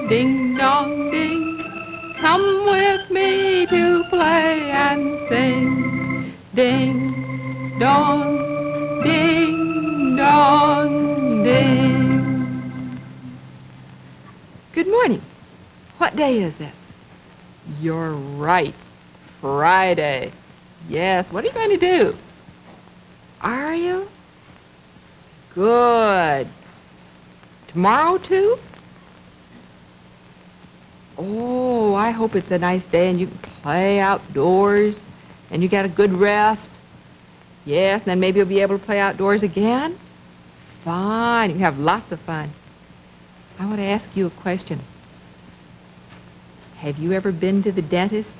Ding dong ding, come with me to play and sing. Ding dong, ding dong ding. Good morning. What day is this? You're right. Friday. Yes, what are you going to do? Are you? Good. Tomorrow, too? Oh, I hope it's a nice day and you can play outdoors and you get a good rest. Yes, and then maybe you'll be able to play outdoors again. Fine, you can have lots of fun. I want to ask you a question. Have you ever been to the dentist?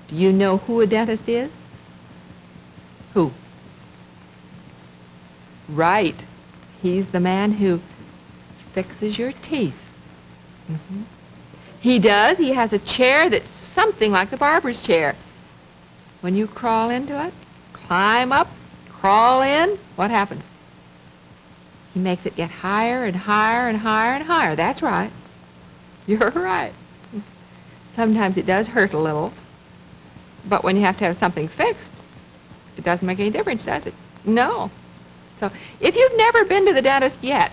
Do you know who a dentist is? Who? Right. He's the man who fixes your teeth. Mm-hmm. He does. He has a chair that's something like the barber's chair. When you crawl into it, climb up, crawl in, what happens? He makes it get higher and higher and higher and higher. That's right. You're right. Sometimes it does hurt a little, but when you have to have something fixed, it doesn't make any difference, does it? No. So if you've never been to the dentist yet,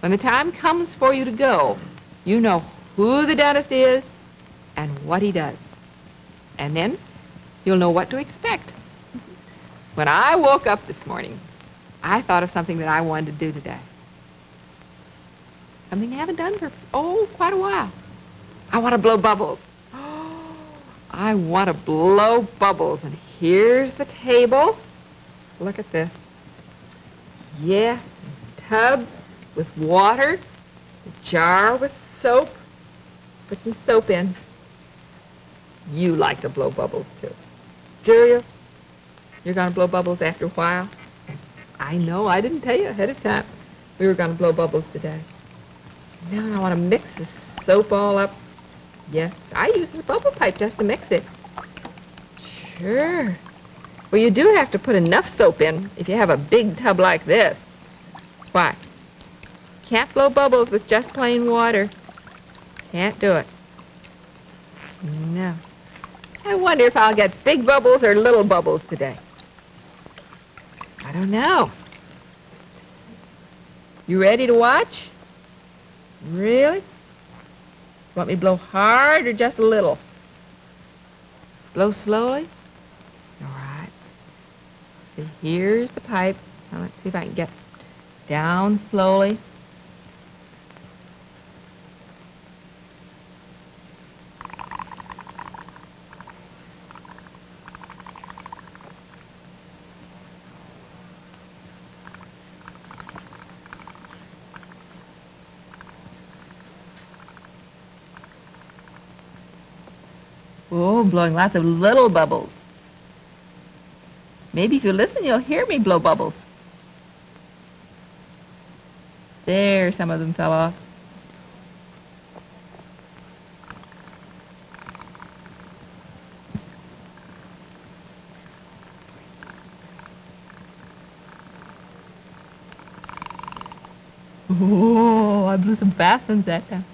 when the time comes for you to go, you know who the dentist is and what he does. And then you'll know what to expect. When I woke up this morning, I thought of something that I wanted to do today. Something I haven't done for, quite a while. I want to blow bubbles. Oh, I want to blow bubbles. And here's the table. Look at this. Yes, a tub with water, a jar with soap. Put some soap in. You like to blow bubbles, too. Do you? You're going to blow bubbles after a while? I know. I didn't tell you ahead of time we were going to blow bubbles today. Now I want to mix the soap all up. Yes, I use the bubble pipe just to mix it. Sure. Well, you do have to put enough soap in if you have a big tub like this. Why? Can't blow bubbles with just plain water. Can't do it. No. I wonder if I'll get big bubbles or little bubbles today. I don't know. You ready to watch? Really? Want me to blow hard or just a little? Blow slowly? All right. See, here's the pipe. Now let's see if I can get down slowly. Oh, blowing lots of little bubbles. Maybe if you listen, you'll hear me blow bubbles. There, some of them fell off. Oh, I blew some fast ones that time.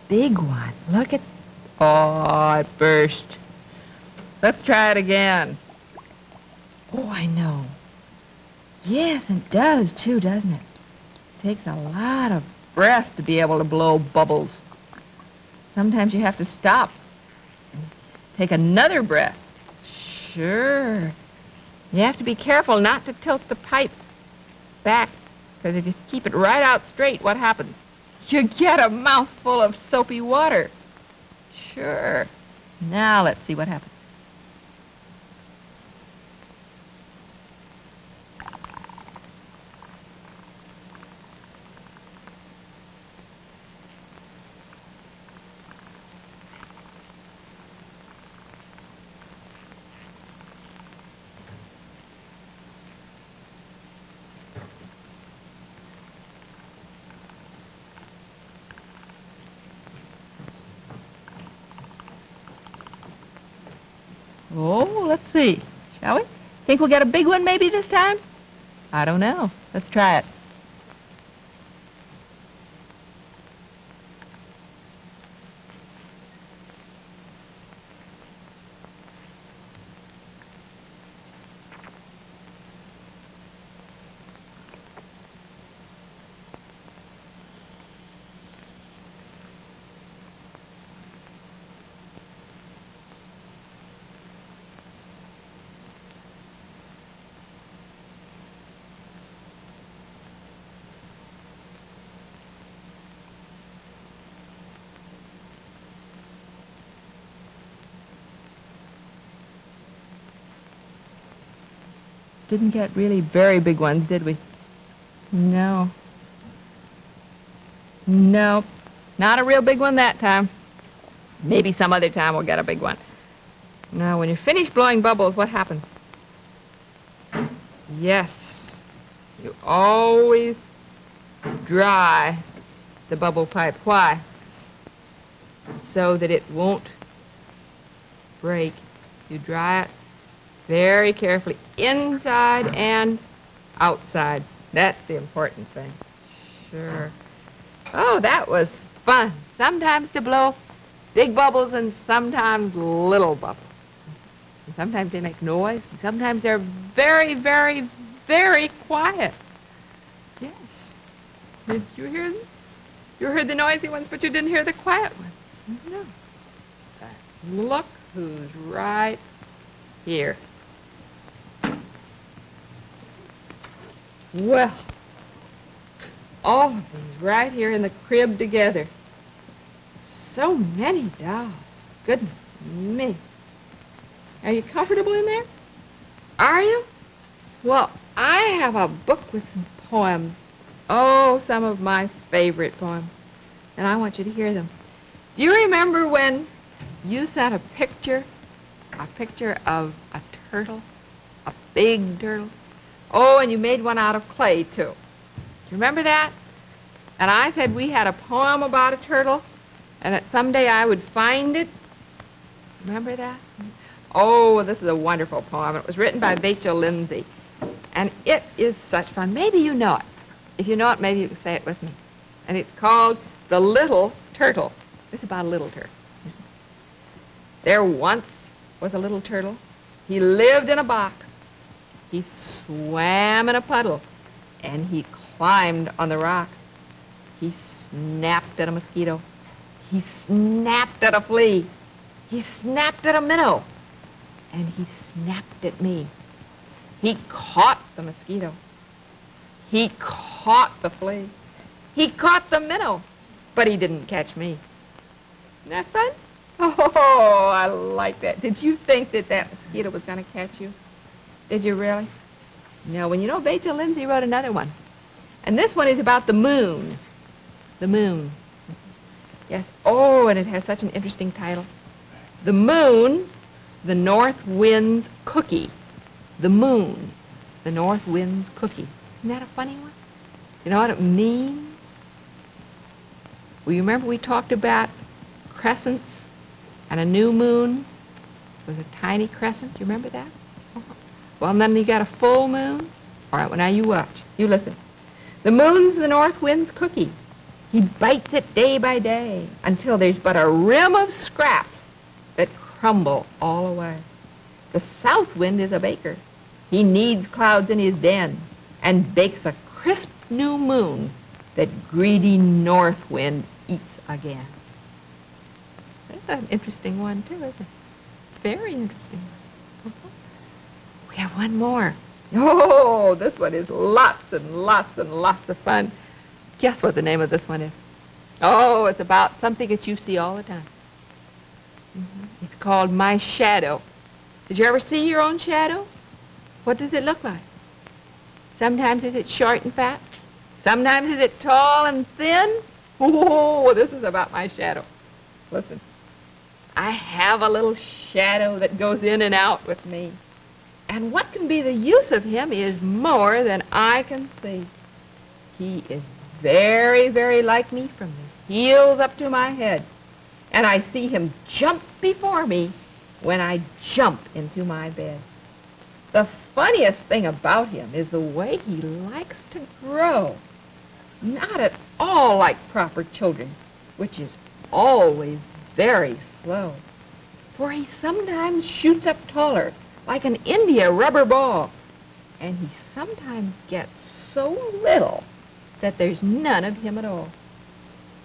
Big one. Look at... Oh, it burst. Let's try it again. Oh, I know. Yes, it does, too, doesn't it? It takes a lot of breath to be able to blow bubbles. Sometimes you have to stop and take another breath. Sure. You have to be careful not to tilt the pipe back, because if you keep it right out straight, what happens? You get a mouthful of soapy water. Sure. Now let's see what happens. Oh, let's see. Shall we? Think we'll get a big one maybe this time? I don't know. Let's try it. Didn't get really very big ones, did we? No. Nope. Not a real big one that time. Maybe some other time we'll get a big one. Now, when you're finished blowing bubbles, what happens? Yes. You always dry the bubble pipe. Why? So that it won't break. You dry it very carefully, inside and outside. That's the important thing. Sure. Oh, that was fun. Sometimes to blow big bubbles and sometimes little bubbles. And sometimes they make noise, and sometimes they're very, very, very quiet. Yes. Did you hear them? You heard the noisy ones, but you didn't hear the quiet ones. No. Look who's right here. Well, all of these right here in the crib together. So many dolls. Goodness me. Are you comfortable in there? Are you? Well, I have a book with some poems. Oh, some of my favorite poems. And I want you to hear them. Do you remember when you sent a picture of a turtle? A big turtle? Oh, and you made one out of clay, too. Do you remember that? And I said we had a poem about a turtle, and that someday I would find it. Remember that? Oh, this is a wonderful poem. It was written by Vachel Lindsay, and it is such fun. Maybe you know it. If you know it, maybe you can say it with me. And it's called The Little Turtle. It's about a little turtle. There once was a little turtle. He lived in a box. He swam in a puddle, and he climbed on the rocks. He snapped at a mosquito. He snapped at a flea. He snapped at a minnow, and he snapped at me. He caught the mosquito. He caught the flea. He caught the minnow, but he didn't catch me. Isn't that fun? Oh, I like that. Did you think that that mosquito was going to catch you? Did you really? No, when you know Vachel Lindsay wrote another one. And this one is about the moon. The moon. Yes. Oh, and it has such an interesting title. The moon, the north wind's cookie. The moon, the north wind's cookie. Isn't that a funny one? You know what it means? Well, you remember we talked about crescents and a new moon? It was a tiny crescent. You remember that? Well, and then you got a full moon. All right, well, now you watch. You listen. The moon's the north wind's cookie. He bites it day by day until there's but a rim of scraps that crumble all away. The south wind is a baker. He kneads clouds in his den and bakes a crisp new moon that greedy north wind eats again. That's an interesting one, too, isn't it? Very interesting. We have one more. Oh, this one is lots and lots and lots of fun. Guess what the name of this one is? Oh, it's about something that you see all the time. It's called my shadow. Did you ever see your own shadow? What does it look like? Sometimes is it short and fat? Sometimes is it tall and thin? Oh, this is about my shadow. Listen, I have a little shadow that goes in and out with me. And what can be the use of him is more than I can see. He is very, very like me from the heels up to my head. And I see him jump before me when I jump into my bed. The funniest thing about him is the way he likes to grow. Not at all like proper children, which is always very slow. For he sometimes shoots up taller, like an India rubber ball. And he sometimes gets so little that there's none of him at all.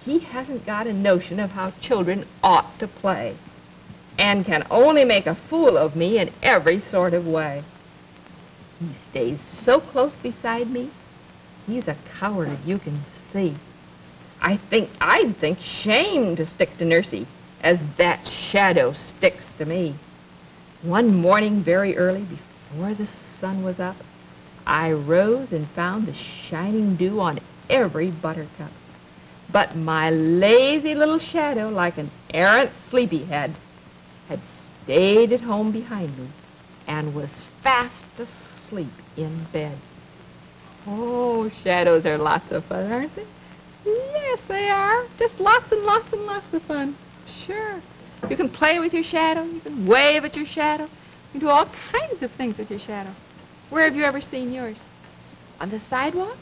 He hasn't got a notion of how children ought to play, and can only make a fool of me in every sort of way. He stays so close beside me, he's a coward, you can see. I'd think shame to stick to Nursey as that shadow sticks to me. One morning very early, before the sun was up, I rose and found the shining dew on every buttercup. But my lazy little shadow, like an errant sleepyhead, had stayed at home behind me and was fast asleep in bed. Oh, shadows are lots of fun, aren't they? Yes, they are. Just lots and lots and lots of fun. Sure. You can play with your shadow. You can wave at your shadow. You can do all kinds of things with your shadow. Where have you ever seen yours? On the sidewalk?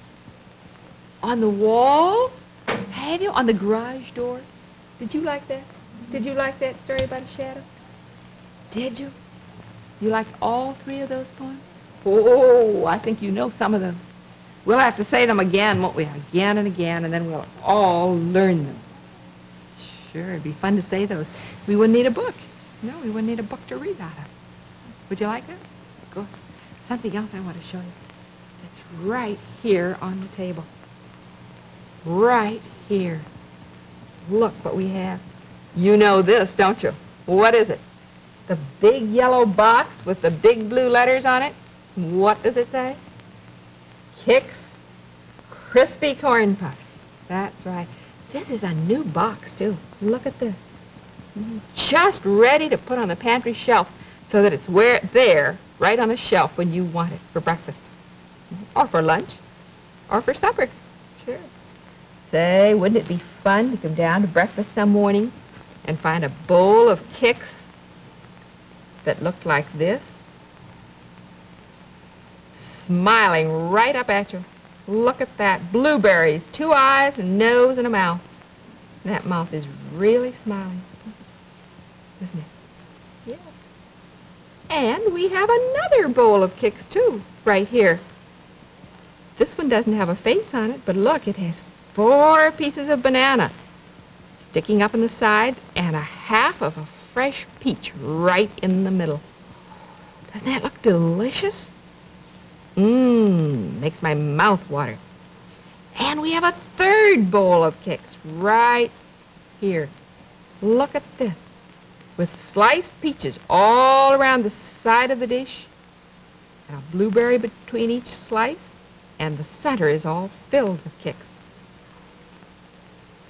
On the wall? Have you? On the garage door? Did you like that? Did you like that story about a shadow? Did you? You liked all three of those poems? Oh, I think you know some of them. We'll have to say them again, won't we? Again and again, and then we'll all learn them. Sure, it'd be fun to say those. We wouldn't need a book. No, we wouldn't need a book to read out of. Would you like that? Good. Something else I want to show you. It's right here on the table. Right here. Look what we have. You know this, don't you? What is it? The big yellow box with the big blue letters on it. What does it say? Kix Crispy Corn Puffs. That's right. This is a new box, too. Look at this. Just ready to put on the pantry shelf so that it's there, right on the shelf when you want it for breakfast. Or for lunch. Or for supper. Sure. Say, wouldn't it be fun to come down to breakfast some morning and find a bowl of Kix that looked like this? Smiling right up at you. Look at that. Blueberries, 2 eyes, a nose, and a mouth. That mouth is really smiling, isn't it? Yeah. And we have another bowl of Kix, too, right here. This one doesn't have a face on it, but look, it has 4 pieces of banana sticking up in the sides and a half of a fresh peach right in the middle. Doesn't that look delicious? Makes my mouth water. And we have a third bowl of Kix right here. Look at this. With sliced peaches all around the side of the dish, and a blueberry between each slice, and the center is all filled with Kix.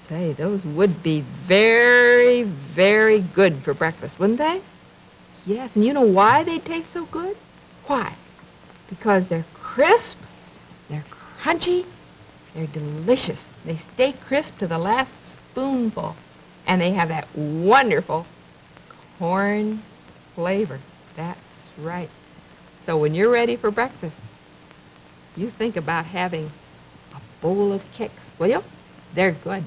Say, those would be very, very good for breakfast, wouldn't they? Yes, and you know why they taste so good? Why? Because they're crisp, they're crunchy, they're delicious. They stay crisp to the last spoonful, and they have that wonderful corn flavor. That's right. So when you're ready for breakfast, you think about having a bowl of Kix, will you? They're good.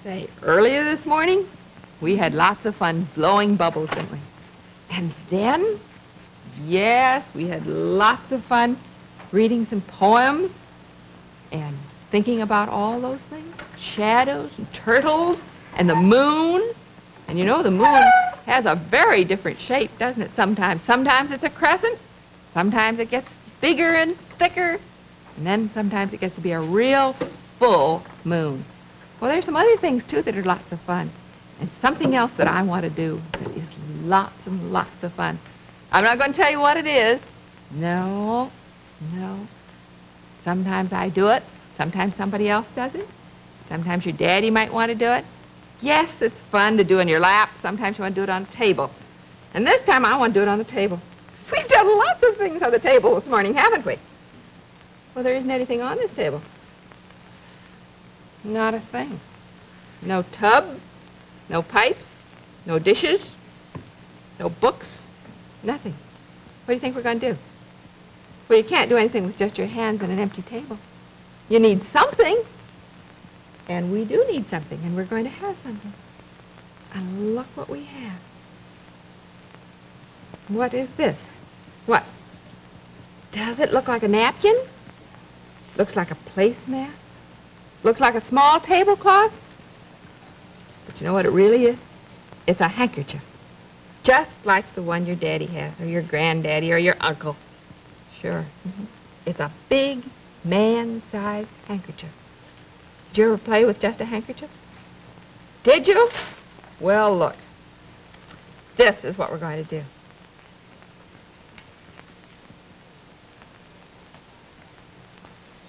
Say, earlier this morning, we had lots of fun blowing bubbles, didn't we? And then, yes, we had lots of fun reading some poems and thinking about all those things. Shadows and turtles and the moon. And you know, the moon has a very different shape, doesn't it, sometimes? Sometimes it's a crescent. Sometimes it gets bigger and thicker. And then sometimes it gets to be a real full moon. Well, there's some other things, too, that are lots of fun. And something else that I want to do that is lots and lots of fun. I'm not going to tell you what it is. No, no. Sometimes I do it. Sometimes somebody else does it. Sometimes your daddy might want to do it. Yes, it's fun to do in your lap. Sometimes you want to do it on a table. And this time I want to do it on the table. We've done lots of things on the table this morning, haven't we? Well, there isn't anything on this table. Not a thing. No tub, no pipes, no dishes, no books, nothing. What do you think we're going to do? Well, you can't do anything with just your hands and an empty table. You need something. And we do need something, and we're going to have something. And look what we have. What is this? What? Does it look like a napkin? Looks like a placemat? Looks like a small tablecloth? But you know what it really is? It's a handkerchief. Just like the one your daddy has, or your granddaddy, or your uncle. Sure. It's a big, man-sized handkerchief. Did you ever play with just a handkerchief? Did you? Well, look. This is what we're going to do.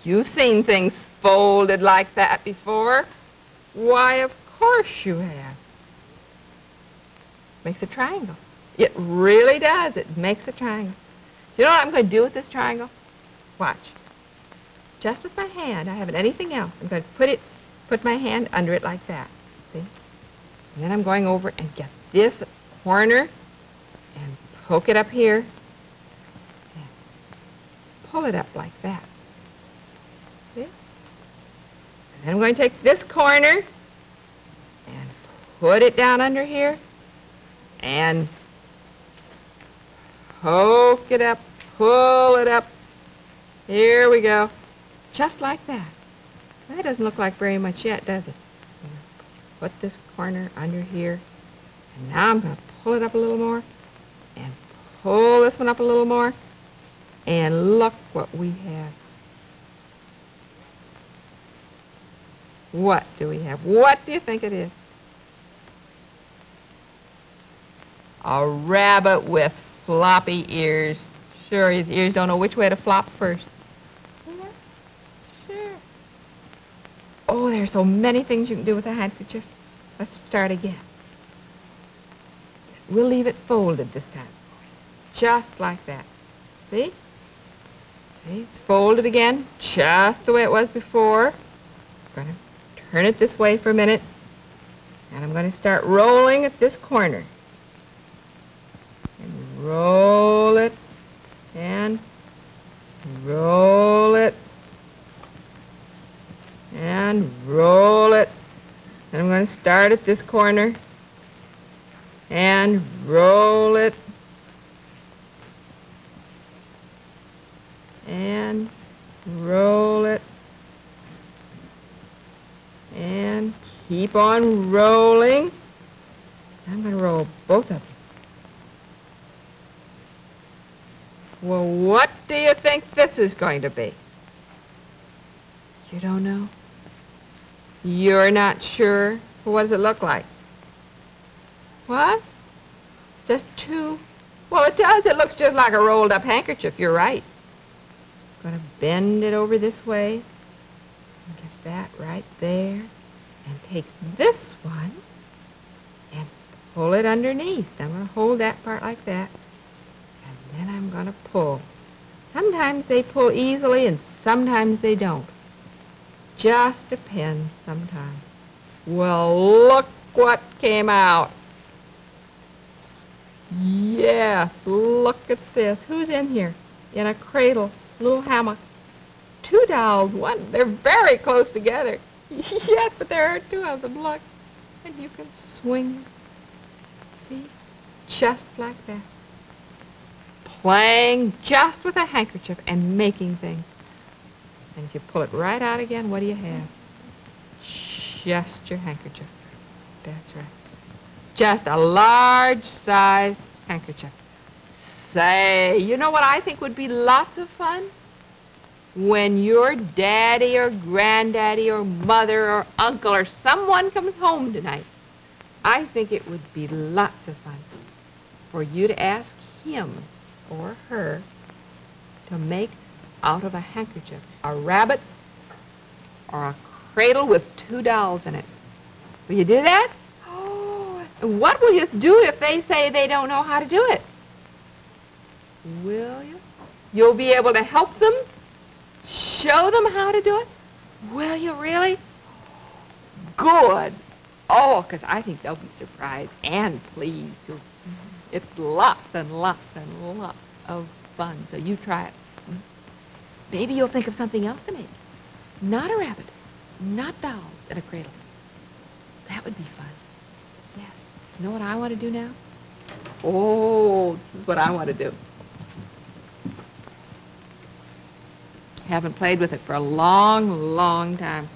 You've seen things folded like that before. Why, of course you have. Makes a triangle. It really does. It makes a triangle. Do you know what I'm going to do with this triangle? Watch. Just with my hand. I haven't anything else. I'm going to put my hand under it like that. See? And then I'm going over and get this corner and poke it up here and pull it up like that. See? And then I'm going to take this corner and put it down under here and poke it up, pull it up. Here we go. Just like that. That doesn't look like very much yet, does it? Put this corner under here. And now I'm going to pull it up a little more and pull this one up a little more. And look what we have. What do we have? What do you think it is? A rabbit with floppy ears. Sure, his ears don't know which way to flop first. Yeah, sure. Oh, there's so many things you can do with a handkerchief. Let's start again. We'll leave it folded this time. Just like that. See? See, it's folded again, just the way it was before. I'm going to turn it this way for a minute. And I'm going to start rolling at this corner. And roll it. And roll it. And roll it. And I'm going to start at this corner. And roll it. And roll it. And keep on rolling. I'm going to roll both of them. Well, what do you think this is going to be? You don't know? You're not sure? Well, what does it look like? What? Just two? Well, it does. It looks just like a rolled up handkerchief. You're right. I'm going to bend it over this way. And get that right there. And take this one and pull it underneath. I'm going to hold that part like that. And then I'm going to pull. Sometimes they pull easily and sometimes they don't. Just depends sometimes. Well, look what came out. Yes, look at this. Who's in here? In a cradle, little hammock. Two dolls, one. They're very close together. Yes, but there are two of them, look. And you can swing. See? Just like that. Playing just with a handkerchief and making things. And if you pull it right out again, what do you have? Just your handkerchief. That's right. Just a large-sized handkerchief. Say, you know what I think would be lots of fun? when your daddy or granddaddy or mother or uncle or someone comes home tonight, I think it would be lots of fun for you to ask him or her to make out of a handkerchief a rabbit or a cradle with 2 dolls in it. Will you do that? Oh, and what will you do if they say they don't know how to do it? Will you? You'll be able to help them? Show them how to do it? Will you really? Good. Oh, because I think they'll be surprised and pleased, too. It's lots and lots and lots of fun, so you try it. Maybe you'll think of something else to make. Not a rabbit, not dolls in a cradle. That would be fun. Yes. You know what I want to do now? Oh, this is what I want to do. Haven't played with it for a long, long time.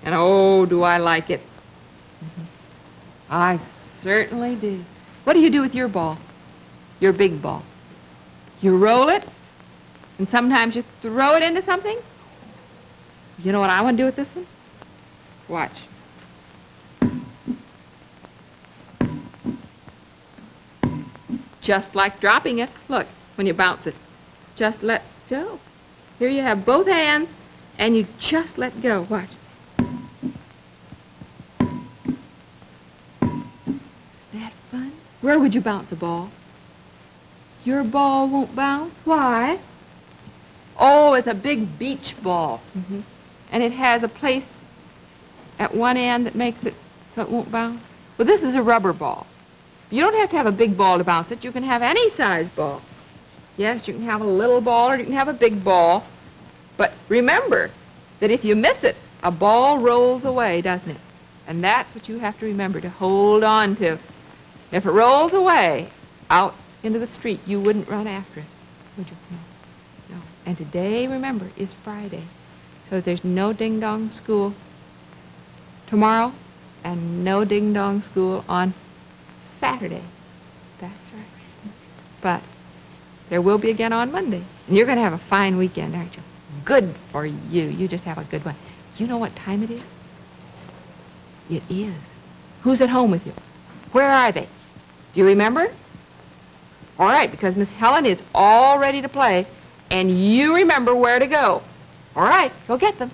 And oh, do I like it. I certainly do. What do you do with your ball? Your big ball? You roll it, and sometimes you throw it into something? You know what I want to do with this one? Watch. Just like dropping it. Look, when you bounce it, just let go. Here you have both hands, and you just let go. Watch. Isn't that fun? Where would you bounce a ball? Your ball won't bounce. Why? Oh, it's a big beach ball. And it has a place at one end that makes it so it won't bounce. Well, this is a rubber ball. You don't have to have a big ball to bounce it. You can have any size ball. Yes, you can have a little ball or you can have a big ball. But remember that if you miss it, a ball rolls away, doesn't it? And that's what you have to remember to hold on to. If it rolls away out into the street, you wouldn't run after it, would you? No. No. And today, remember, is Friday. So there's no ding-dong school tomorrow and no ding-dong school on Saturday. That's right. But there will be again on Monday. And you're going to have a fine weekend, aren't you? Good for you. You just have a good one. You know what time it is? It is. Who's at home with you? Where are they? Do you remember? All right, because Miss Helen is all ready to play, and you remember where to go. All right, go get them.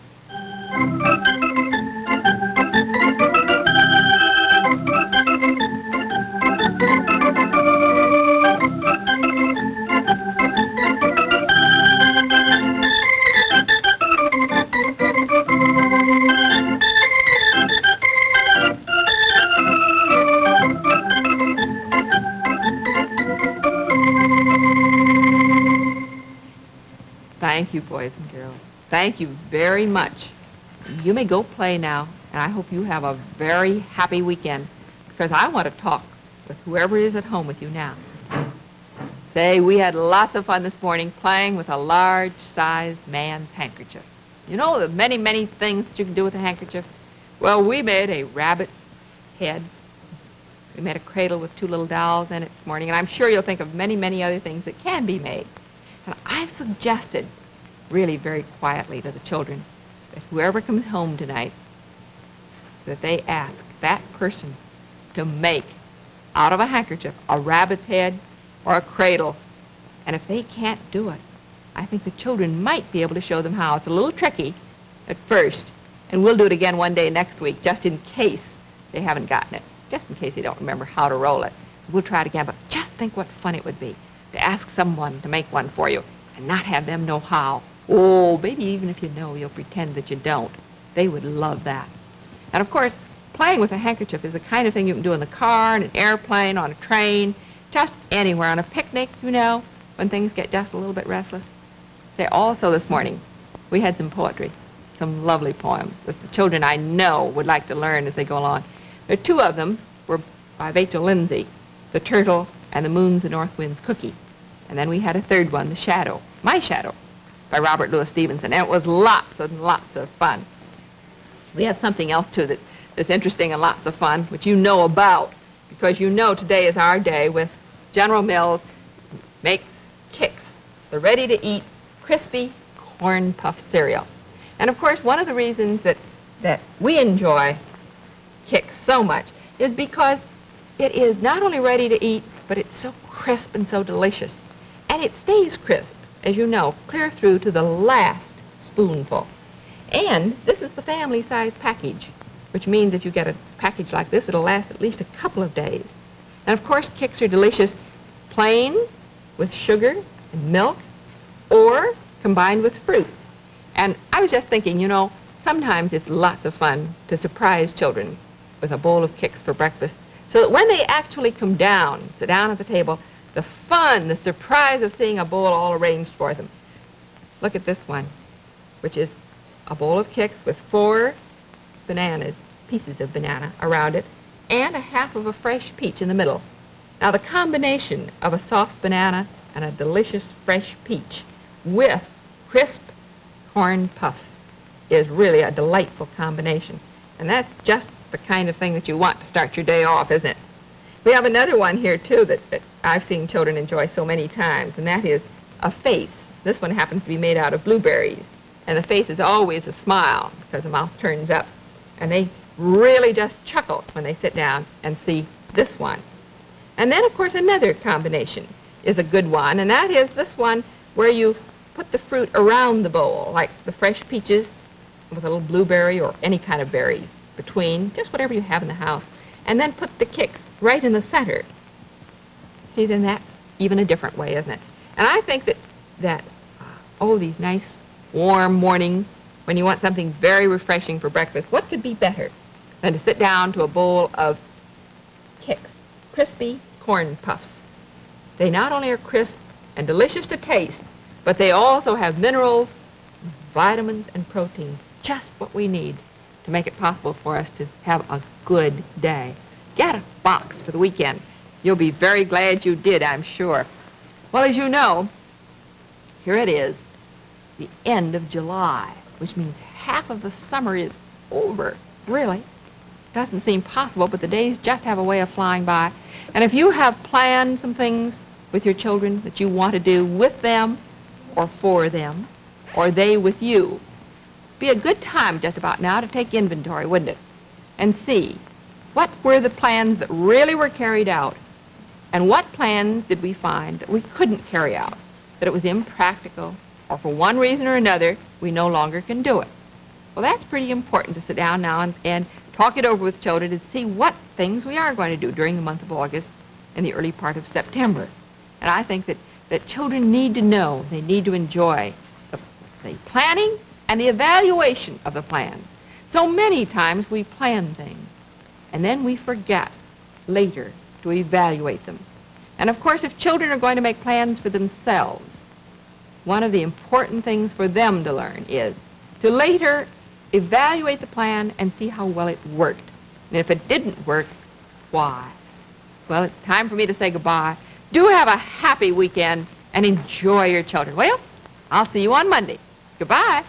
Thank you, boys and girls. Thank you very much. You may go play now, and I hope you have a very happy weekend, because I want to talk with whoever is at home with you now. Say, we had lots of fun this morning playing with a large-sized man's handkerchief. You know the many, many things that you can do with a handkerchief? Well, we made a rabbit's head. We made a cradle with 2 little dolls in it this morning, and I'm sure you'll think of many, many other things that can be made. And I've suggested, really very quietly to the children, that whoever comes home tonight, that they ask that person to make out of a handkerchief a rabbit's head or a cradle. And if they can't do it, I think the children might be able to show them how. It's a little tricky at first, and we'll do it again one day next week, just in case they haven't gotten it, just in case they don't remember how to roll it. We'll try it again, but just think what fun it would be to ask someone to make one for you and not have them know how. Oh, maybe even if you know, you'll pretend that you don't. They would love that. And of course, playing with a handkerchief is the kind of thing you can do in the car, in an airplane, on a train, just anywhere, on a picnic, you know, when things get just a little bit restless. Say, also this morning, we had some poetry, some lovely poems that the children I know would like to learn as they go along. There are 2 of them were by Rachel Lindsay, The Turtle and the Moon's and North Wind's Cookie. And then we had a 3rd one, The Shadow, My Shadow, by Robert Louis Stevenson. And it was lots and lots of fun. We have something else, too, that's interesting and lots of fun, which you know about, because you know today is our day with General Mills makes Kix, the ready-to-eat crispy corn puff cereal. And of course, one of the reasons that we enjoy Kix so much is because it is not only ready to eat, but it's so crisp and so delicious. And it stays crisp, as you know, clear through to the last spoonful. And this is the family size package, which means if you get a package like this, it'll last at least a couple of days. And of course, Kix are delicious plain with sugar and milk or combined with fruit. And I was just thinking, you know, sometimes it's lots of fun to surprise children with a bowl of Kix for breakfast so that when they actually come down, sit down at the table, the fun, the surprise of seeing a bowl all arranged for them. Look at this one, which is a bowl of Kix with 4 bananas, pieces of banana around it, and a half of a fresh peach in the middle. Now the combination of a soft banana and a delicious fresh peach with crisp corn puffs is really a delightful combination. And that's just the kind of thing that you want to start your day off, isn't it? We have another one here, too, that I've seen children enjoy so many times, and that is a face. This one happens to be made out of blueberries. And the face is always a smile because the mouth turns up. And they really just chuckle when they sit down and see this one. And then, of course, another combination is a good one, and that is this one where you put the fruit around the bowl, like the fresh peaches with a little blueberry or any kind of berries between, just whatever you have in the house, and then put the Kix right in the center. See, then that's even a different way, isn't it? And I think that these nice warm mornings when you want something very refreshing for breakfast, what could be better than to sit down to a bowl of Kix, crispy corn puffs. They not only are crisp and delicious to taste, but they also have minerals, vitamins, and proteins, just what we need to make it possible for us to have a good day. Get a box for the weekend. You'll be very glad you did, I'm sure. Well, as you know, here it is, the end of July, which means half of the summer is over. Really? Doesn't seem possible, but the days just have a way of flying by. And if you have planned some things with your children that you want to do with them or for them, or they with you, be a good time just about now to take inventory, wouldn't it? And see what were the plans that really were carried out, and what plans did we find that we couldn't carry out, that it was impractical, or for one reason or another, we no longer can do it. Well, that's pretty important to sit down now and talk it over with children to see what things we are going to do during the month of August and the early part of September. And I think that children need to know, they need to enjoy the planning and the evaluation of the plan. So many times we plan things, and then we forget later to evaluate them. And of course, if children are going to make plans for themselves, one of the important things for them to learn is to later evaluate the plan and see how well it worked. And if it didn't work, why? Well, it's time for me to say goodbye. Do have a happy weekend and enjoy your children. Well, I'll see you on Monday. Goodbye.